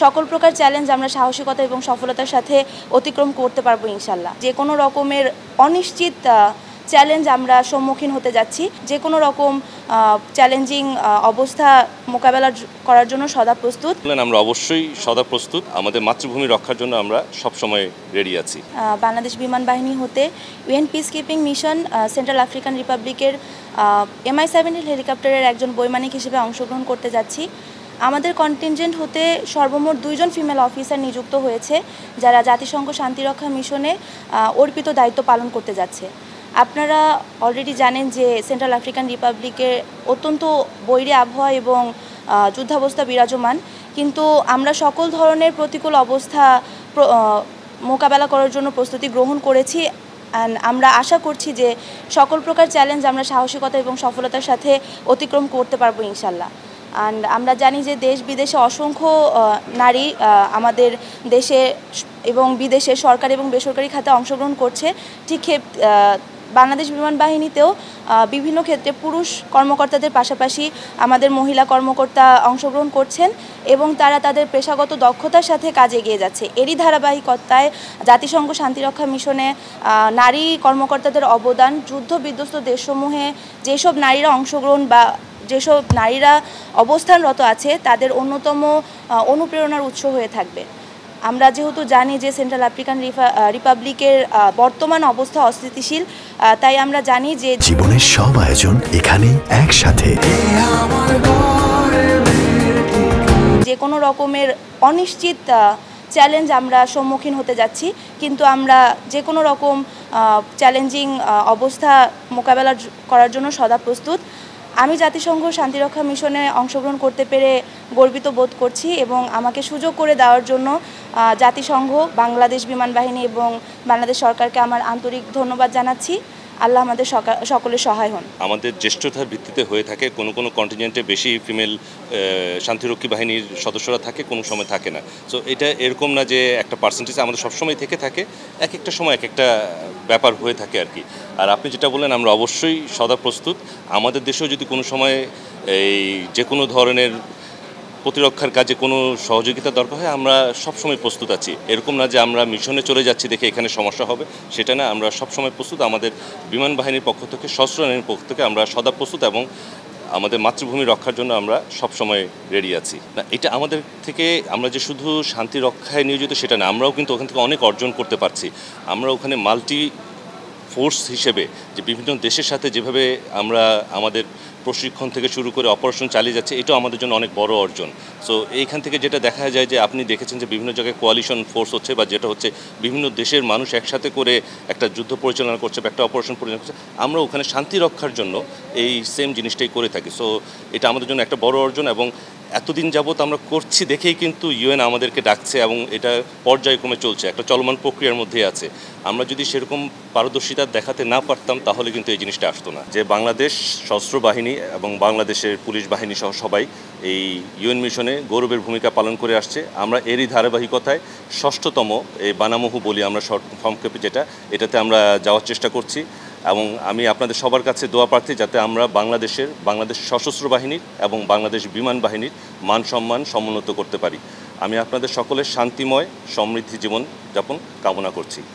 সকল প্রকার চ্যালেঞ্জ আমরা সাহসিকতা এবং সফলতার সাথে অতিক্রম করতে পারবো ইনশাল্লাহ। যে কোনো রকমের অনিশ্চিত চ্যালেঞ্জ আমরা সম্মুখীন হতে যাচ্ছি, যে কোনো রকম চ্যালেঞ্জিং অবস্থা মোকাবেলা করার জন্য সদা প্রস্তুত। আমরা অবশ্যই সদা প্রস্তুত। আমাদের মাতৃভূমি রক্ষার জন্য আমরা সবসময় রেডি আছি। বাংলাদেশ বিমান বাহিনী হতে UN peacekeeping mission central African রিপাবলিকের MI-17 হেলিকপ্টারের একজন বৈমানিক হিসেবে অংশগ্রহণ করতে যাচ্ছি। আমাদের কন্টিনজেন্ট হতে সর্বমোট 2 জন ফিমেল অফিসার নিযুক্ত হয়েছে, যারা জাতিসংঘ শান্তিরক্ষা মিশনে অর্পিত দায়িত্ব পালন করতে যাচ্ছে। আপনারা অলরেডি জানেন যে সেন্ট্রাল আফ্রিকান রিপাবলিকে অত্যন্ত বৈরী আবহাওয়া এবং যুদ্ধাবস্থা বিরাজমান, কিন্তু আমরা সকল ধরনের প্রতিকূল অবস্থা মোকাবেলা করার জন্য প্রস্তুতি গ্রহণ করেছি। অ্যান্ড আমরা আশা করছি যে সকল প্রকার চ্যালেঞ্জ আমরা সাহসিকতা এবং সফলতার সাথে অতিক্রম করতে পারবো ইনশাল্লাহ। অ্যান্ড আমরা জানি যে দেশ বিদেশে অসংখ্য নারী আমাদের দেশে এবং বিদেশে সরকারি এবং বেসরকারি খাতে অংশগ্রহণ করছে। ঠিক বাংলাদেশ বিমান বাহিনীতেও বিভিন্ন ক্ষেত্রে পুরুষ কর্মকর্তাদের পাশাপাশি আমাদের মহিলা কর্মকর্তা অংশগ্রহণ করছেন এবং তারা তাদের পেশাগত দক্ষতার সাথে কাজে এগিয়ে যাচ্ছে। এরই ধারাবাহিকতায় জাতিসংঘ শান্তিরক্ষা মিশনে নারী কর্মকর্তাদের অবদান যুদ্ধ বিধ্বস্ত দেশসমূহে যেসব নারীরা অংশগ্রহণ বা যেসব নারীরা অবস্থানরত আছে তাদের অন্যতম অনুপ্রেরণার উৎস হয়ে থাকবে। আমরা যেহেতু জানি যে সেন্ট্রাল আফ্রিকান রিপাবলিকের বর্তমান অবস্থা অস্থিতিশীল, তাই আমরা জানি যে জীবনের সব আয়োজন এখানে একসাথে। যে কোনো রকমের অনিশ্চিত চ্যালেঞ্জ আমরা সম্মুখীন হতে যাচ্ছি, কিন্তু আমরা যে কোনো রকম চ্যালেঞ্জিং অবস্থা মোকাবেলা করার জন্য সদা প্রস্তুত। আমি জাতিসংঘ শান্তিরক্ষা মিশনে অংশগ্রহণ করতে পেরে গর্বিত বোধ করছি এবং আমাকে সুযোগ করে দেওয়ার জন্য জাতিসংঘ, বাংলাদেশ বিমান বাহিনী এবং বাংলাদেশ সরকারকে আমার আন্তরিক ধন্যবাদ জানাচ্ছি। আল্লাহ আমাদের সকলের সহায় হন। আমাদের জ্যেষ্ঠতার ভিত্তিতে হয়ে থাকে, কোনো কন্টিনেন্টে বেশি ফিমেল শান্তিরক্ষী বাহিনীর সদস্যরা থাকে, কোনো সময় থাকে না। সো এটা এরকম না যে একটা পার্সেন্টেজ আমাদের সবসময় থেকে থাকে, এক একটা সময় এক একটা ব্যাপার হয়ে থাকে আর কি। আর আপনি যেটা বললেন, আমরা অবশ্যই সদা প্রস্তুত। আমাদের দেশেও যদি কোনো সময় এই যে কোনো ধরনের প্রতিরক্ষার কাজে কোনো সহযোগিতা দরকার হয়, আমরা সবসময় প্রস্তুত আছি। এরকম না যে আমরা মিশনে চলে যাচ্ছি দেখে এখানে সমস্যা হবে, সেটা না। আমরা সবসময় প্রস্তুত। আমাদের বিমান বাহিনীর পক্ষ থেকে, সশস্ত্র বাহিনীর পক্ষ থেকে আমরা সদা প্রস্তুত এবং আমাদের মাতৃভূমি রক্ষার জন্য আমরা সবসময় রেডি আছি। না, এটা আমাদের থেকে আমরা যে শুধু শান্তি রক্ষায় নিয়োজিত সেটা না, আমরাও কিন্তু ওখান থেকে অনেক অর্জন করতে পারছি। আমরা ওখানে মাল্টি ফোর্স হিসেবে যে বিভিন্ন দেশের সাথে যেভাবে আমরা আমাদের প্রশিক্ষণ থেকে শুরু করে অপারেশন চালিয়ে যাচ্ছে, এটাও আমাদের জন্য অনেক বড় অর্জন। সো এইখান থেকে যেটা দেখা যায় যে আপনি দেখেছেন যে বিভিন্ন জায়গায় কোয়ালিশন ফোর্স হচ্ছে, বা যেটা হচ্ছে বিভিন্ন দেশের মানুষ একসাথে করে একটা যুদ্ধ পরিচালনা করছে বা একটা অপারেশন পরিচালনা করছে, আমরা ওখানে শান্তি রক্ষার জন্য এই সেম জিনিসটাই করে থাকি। সো এটা আমাদের জন্য একটা বড় অর্জন এবং এতদিন যাবৎ আমরা করছি দেখেই কিন্তু ইউএন আমাদেরকে ডাকছে এবং এটা পর্যায়ক্রমে চলছে, একটা চলমান প্রক্রিয়ার মধ্যে আছে। আমরা যদি সেরকম পারদর্শিতা দেখাতে না পারতাম তাহলে কিন্তু এই জিনিসটা আসতো না। যে বাংলাদেশ সশস্ত্র বাহিনী এবং বাংলাদেশের পুলিশ বাহিনী সহ সবাই এই ইউএন মিশনে গৌরবের ভূমিকা পালন করে আসছে। আমরা এরই ধারাবাহিকতায় 6ষ্ঠতম এই বানামহু বলি আমরা শর্ট সংক্ষেপে, এটাতে আমরা যাওয়ার চেষ্টা করছি এবং আমি আপনাদের সবার কাছে দোয়া প্রার্থী যাতে আমরা বাংলাদেশ সশস্ত্র বাহিনীর এবং বাংলাদেশ বিমান বাহিনীর মান সম্মান সমুন্নত করতে পারি। আমি আপনাদের সকলের শান্তিময় সমৃদ্ধি জীবন যাপন কামনা করছি।